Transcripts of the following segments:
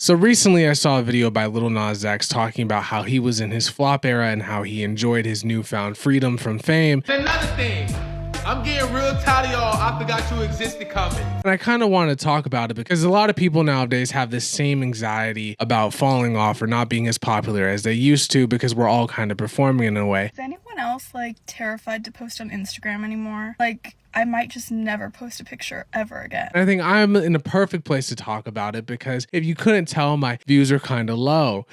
So recently I saw a video by Lil Nas X talking about how he was in his flop era and how he enjoyed his newfound freedom from fame. And another thing, I'm getting real tired of y'all. I forgot you existed coming. And I kind of want to talk about it because a lot of people nowadays have this same anxiety about falling off or not being as popular as they used to because we're all kind of performing in a way. Is anyone else like terrified to post on Instagram anymore? Like, I might just never post a picture ever again. And I think I'm in a perfect place to talk about it because if you couldn't tell, my views are kind of low.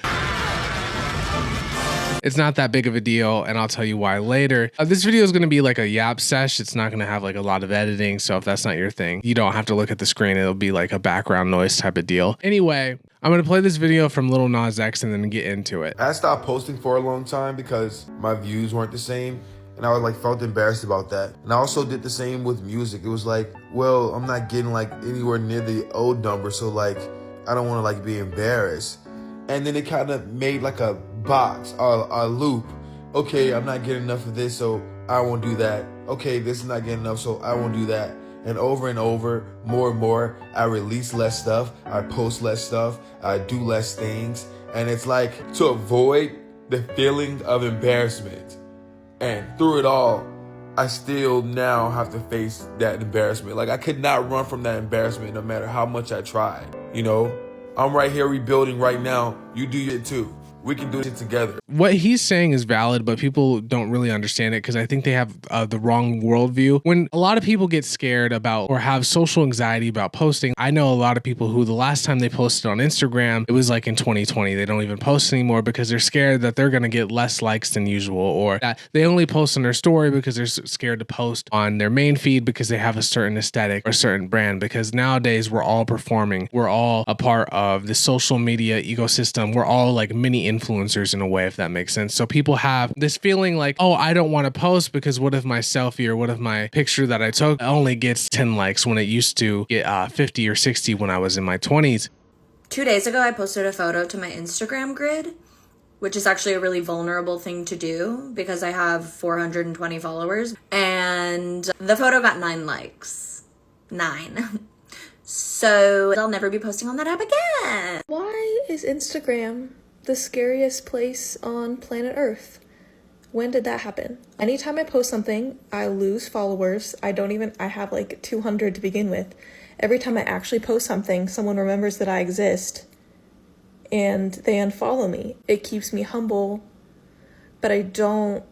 It's not that big of a deal, and I'll tell you why later. This video is going to be like a yap sesh. It's not going to have like a lot of editing, so if that's not your thing, you don't have to look at the screen. It'll be like a background noise type of deal. Anyway, I'm going to play this video from Lil Nas X and then get into it. I stopped posting for a long time because my views weren't the same, and I felt embarrassed about that. And I also did the same with music. It was like, well, I'm not getting like anywhere near the old number, so like I don't want to like be embarrassed. And then it kind of made like a box, a loop. Okay, I'm not getting enough of this, so I won't do that. Okay, this is not getting enough, so I won't do that. And over, more and more, I release less stuff, I post less stuff, I do less things. And it's like to avoid the feeling of embarrassment. And through it all, I still now have to face that embarrassment. Like I could not run from that embarrassment no matter how much I tried, you know? I'm right here rebuilding right now. You do it too. We can do it together. What he's saying is valid, but people don't really understand it because I think they have the wrong worldview. When a lot of people get scared about or have social anxiety about posting, I know a lot of people who the last time they posted on Instagram, it was like in 2020. They don't even post anymore because they're scared that they're going to get less likes than usual, or that they only post on their story because they're scared to post on their main feed because they have a certain aesthetic or certain brand. Because nowadays we're all performing. We're all a part of the social media ecosystem. We're all like mini influencers in a way, if that makes sense. So people have this feeling like, oh, I don't want to post because what if my selfie or what if my picture that I took only gets 10 likes when it used to get 50 or 60 when I was in my 20s. 2 days ago, I posted a photo to my Instagram grid, which is actually a really vulnerable thing to do because I have 420 followers, and the photo got 9 likes. 9. So I'll never be posting on that app again. Why is Instagram the scariest place on planet Earth? When did that happen? Anytime I post something, I lose followers. I have like 200 to begin with. Every time I actually post something, someone remembers that I exist and they unfollow me. It keeps me humble, but I don't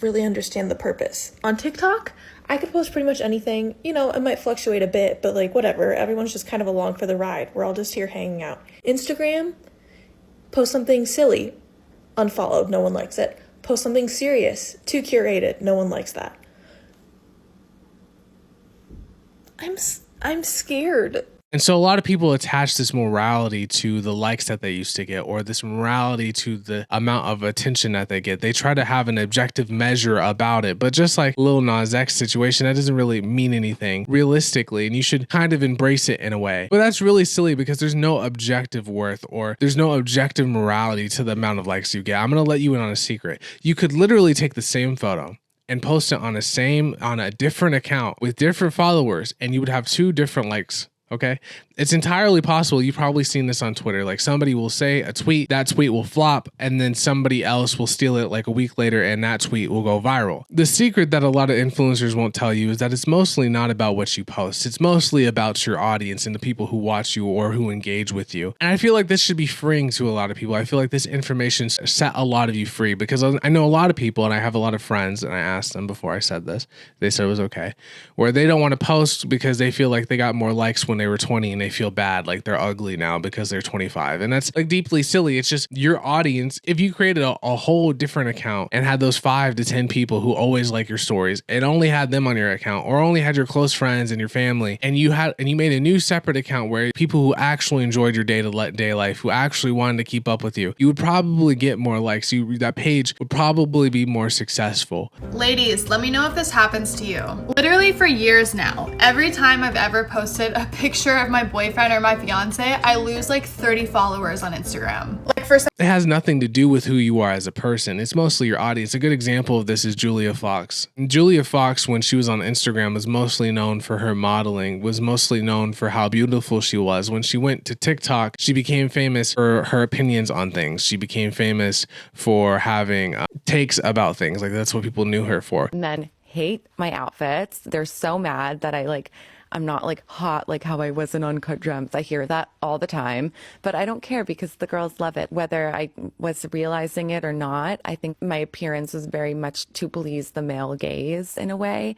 really understand the purpose. On TikTok, I could post pretty much anything. You know, it might fluctuate a bit, but like whatever. Everyone's just kind of along for the ride. We're all just here hanging out. Instagram, post something silly, unfollowed, no one likes it. Post something serious, too curated, no one likes that. I'm scared. And so a lot of people attach this morality to the likes that they used to get, or this morality to the amount of attention that they get. They try to have an objective measure about it, but just like Lil Nas X situation, that doesn't really mean anything realistically, and you should kind of embrace it in a way. But that's really silly because there's no objective worth or there's no objective morality to the amount of likes you get. I'm going to let you in on a secret. You could literally take the same photo and post it on a different account with different followers, and you would have 2 different likes. Okay, it's entirely possible. You've probably seen this on Twitter. Like somebody will say a tweet, that tweet will flop, and then somebody else will steal it like a week later and that tweet will go viral. The secret that a lot of influencers won't tell you is that it's mostly not about what you post. It's mostly about your audience and the people who watch you or who engage with you. And I feel like this should be freeing to a lot of people. I feel like this information set a lot of you free because I know a lot of people and I have a lot of friends, and I asked them before I said this, they said it was okay, where they don't want to post because they feel like they got more likes when they were 20 and they feel bad like they're ugly now because they're 25, and that's like deeply silly. It's just your audience. If you created a whole different account and had those 5 to 10 people who always like your stories and only had them on your account, or only had your close friends and your family, and you made a new separate account where people who actually enjoyed your day-to-day life, who actually wanted to keep up with you, you would probably get more likes. That page would probably be more successful. Ladies, let me know if this happens to you. Literally for years now, every time I've ever posted a picture of my boyfriend or my fiance, I lose like 30 followers on Instagram. Like for some It has nothing to do with who you are as a person. It's mostly your audience. A good example of this is Julia Fox. Julia Fox, when she was on Instagram, was mostly known for her modeling, was mostly known for how beautiful she was. When she went to TikTok, she became famous for her opinions on things. She became famous for having takes about things. Like that's what people knew her for. Men hate my outfits. They're so mad that I'm not like hot like how I was in Uncut Gems. I hear that all the time, but I don't care because the girls love it. Whether I was realizing it or not, I think my appearance was very much to please the male gaze in a way.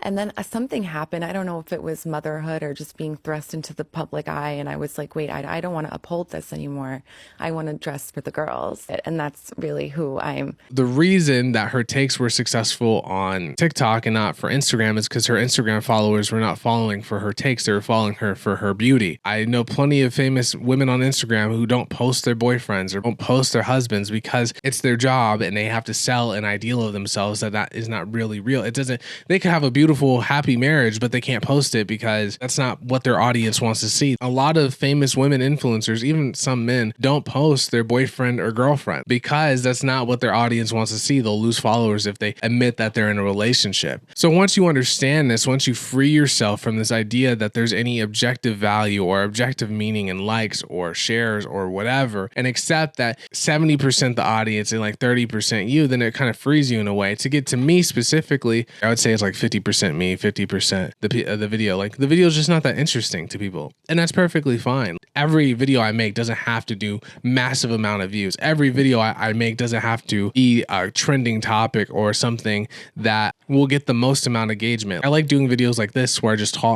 And then something happened. I don't know if it was motherhood or just being thrust into the public eye. And I was like, wait, I don't want to uphold this anymore. I want to dress for the girls. And that's really who I'm. The reason that her takes were successful on TikTok and not for Instagram is because her Instagram followers were not following for her takes. They were following her for her beauty. I know plenty of famous women on Instagram who don't post their boyfriends or don't post their husbands because it's their job and they have to sell an ideal of themselves that is not really real. They could have a beautiful, happy marriage, but they can't post it because that's not what their audience wants to see. A lot of famous women influencers, even some men, don't post their boyfriend or girlfriend because that's not what their audience wants to see. They'll lose followers if they admit that they're in a relationship. So once you understand this, once you free yourself from this idea that there's any objective value or objective meaning in likes or shares or whatever, and accept that 70% the audience and like 30% you, then it kind of frees you in a way. To get to me specifically, I would say it's like 50% me, 50% the video. Like the video is just not that interesting to people, and that's perfectly fine. Every video I make doesn't have to do massive amount of views. Every video I make doesn't have to be a trending topic or something that will get the most amount of engagement. I like doing videos like this where I just talk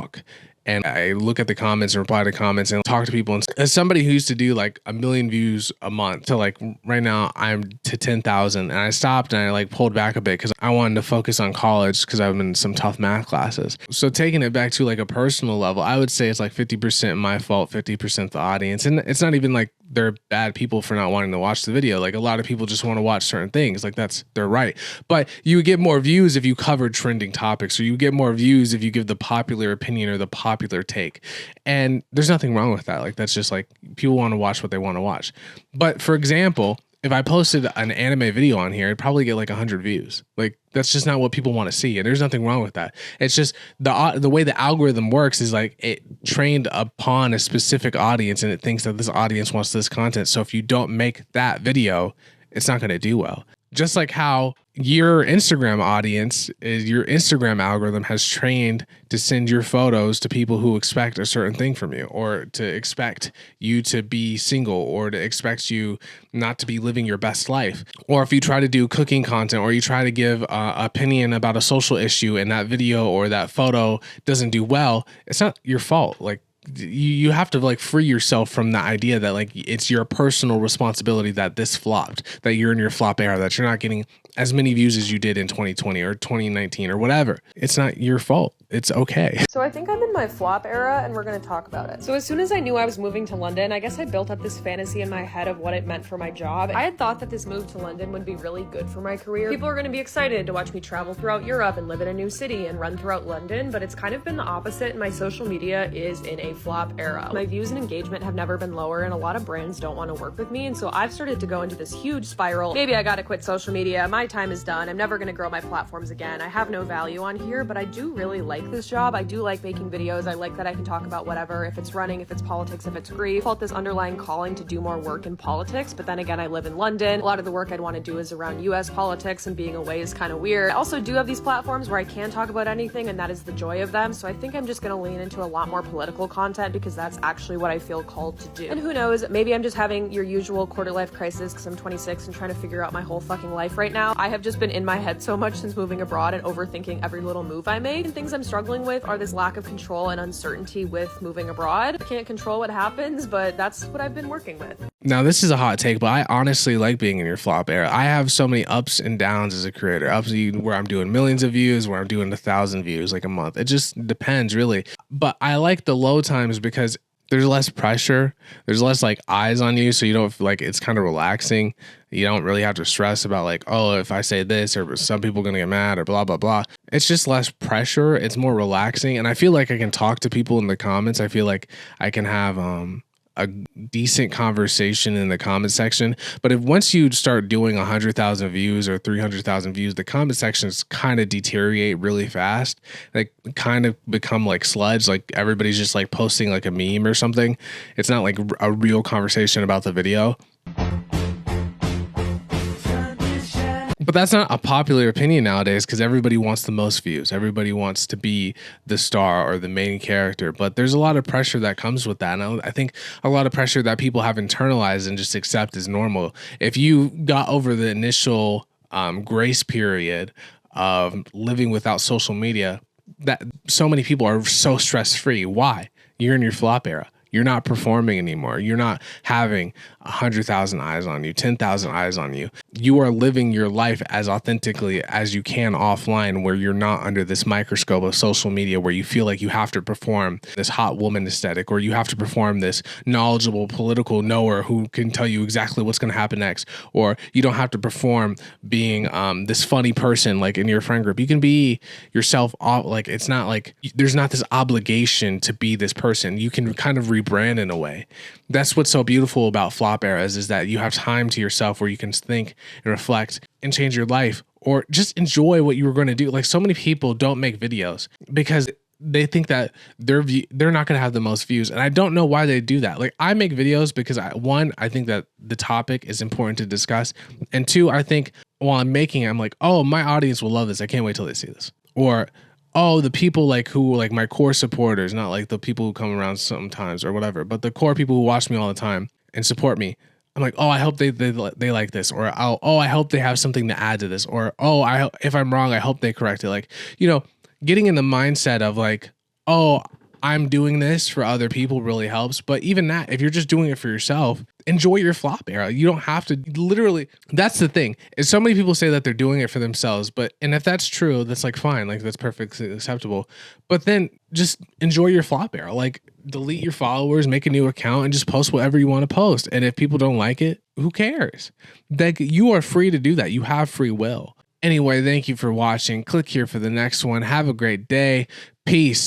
and I look at the comments and reply to comments and talk to people. And as somebody who used to do like 1 million views a month to like right now I'm to 10,000, and I stopped and I like pulled back a bit because I wanted to focus on college because I'm in some tough math classes. So taking it back to like a personal level, I would say it's like 50% my fault, 50% the audience. And it's not even like they're bad people for not wanting to watch the video. Like a lot of people just want to watch certain things. Like they're right. But you would get more views if you covered trending topics, or you get more views if you give the popular opinion or the popular take. And there's nothing wrong with that. Like that's just like people want to watch what they want to watch. But for example, if I posted an anime video on here, I'd probably get like 100 views. Like that's just not what people want to see. And there's nothing wrong with that. It's just the way the algorithm works is like it trained upon a specific audience and it thinks that this audience wants this content. So if you don't make that video, it's not going to do well. Just like how your Instagram audience is, your Instagram algorithm has trained to send your photos to people who expect a certain thing from you, or to expect you to be single, or to expect you not to be living your best life. Or if you try to do cooking content, or you try to give opinion about a social issue and that video or that photo doesn't do well, it's not your fault. Like you have to like free yourself from the idea that like it's your personal responsibility that this flopped, that you're in your flop era, that you're not getting as many views as you did in 2020 or 2019 or whatever. It's not your fault. It's okay. So I think I'm in my flop era and we're gonna talk about it. So as soon as I knew I was moving to London, I guess I built up this fantasy in my head of what it meant for my job. I had thought that this move to London would be really good for my career. People are gonna be excited to watch me travel throughout Europe and live in a new city and run throughout London, but it's kind of been the opposite, and my social media is in a flop era. My views and engagement have never been lower, and a lot of brands don't want to work with me, and so I've started to go into this huge spiral. Maybe I gotta quit social media, my time is done, I'm never gonna grow my platforms again, I have no value on here, but I do really like this job. I do like making videos. I like that I can talk about whatever, if it's running, if it's politics, if it's grief. I felt this underlying calling to do more work in politics, but then again, I live in London. A lot of the work I'd want to do is around US politics, and being away is kind of weird. I also do have these platforms where I can talk about anything, and that is the joy of them, so I think I'm just gonna lean into a lot more political content because that's actually what I feel called to do. And who knows, maybe I'm just having your usual quarter life crisis because I'm 26 and trying to figure out my whole fucking life right now. I have just been in my head so much since moving abroad and overthinking every little move I make, and things I'm struggling with are this lack of control and uncertainty with moving abroad. I can't control what happens, but that's what I've been working with. Now, this is a hot take, but I honestly like being in your flop era. I have so many ups and downs as a creator. Ups where I'm doing millions of views, where I'm doing 1,000 views like a month. It just depends, really. But I like the low times because there's less pressure. There's less like eyes on you, so you don't feel like it's kind of relaxing. You don't really have to stress about like, oh, if I say this or some people are going to get mad or blah, blah, blah. It's just less pressure. It's more relaxing. And I feel like I can talk to people in the comments. I feel like I can have a decent conversation in the comment section. But if once you start doing 100,000 views or 300,000 views, the comment sections kind of deteriorate really fast. They kind of become like sludge. Like everybody's just like posting like a meme or something. It's not like a real conversation about the video. But that's not a popular opinion nowadays because everybody wants the most views. Everybody wants to be the star or the main character. But there's a lot of pressure that comes with that. And I think a lot of pressure that people have internalized and just accept as normal. If you got over the initial grace period of living without social media, that so many people are so stress-free. Why? You're in your flop era. You're not performing anymore. You're not having 100,000 eyes on you, 10,000 eyes on you. You are living your life as authentically as you can offline, where you're not under this microscope of social media where you feel like you have to perform this hot woman aesthetic, or you have to perform this knowledgeable political knower who can tell you exactly what's going to happen next, or you don't have to perform being this funny person like in your friend group. You can be yourself. Like it's not like there's not this obligation to be this person. You can kind of rebrand in a way. That's what's so beautiful about flop eras, is that you have time to yourself where you can think and reflect and change your life, or just enjoy what you were going to do. Like so many people don't make videos because they think that they're not going to have the most views. And I don't know why they do that. Like I make videos because I think that the topic is important to discuss. And two, I think while I'm making it, I'm like, oh, my audience will love this. I can't wait till they see this. Or, oh, the people like who like my core supporters, not like the people who come around sometimes or whatever, but the core people who watch me all the time and support me. I'm like, oh, I hope they like this, or oh, I hope they have something to add to this, or oh, if I'm wrong, I hope they correct it. Like, you know, getting in the mindset of like, oh, I'm doing this for other people really helps. But even that, if you're just doing it for yourself, enjoy your flop era. You don't have to literally. That's the thing. Is so many people say that they're doing it for themselves, and if that's true, that's like fine, like that's perfectly acceptable. But then just enjoy your flop era. Like delete your followers, make a new account, and just post whatever you want to post. And if people don't like it, who cares? Like you are free to do that. You have free will. Anyway, thank you for watching. Click here for the next one. Have a great day. Peace.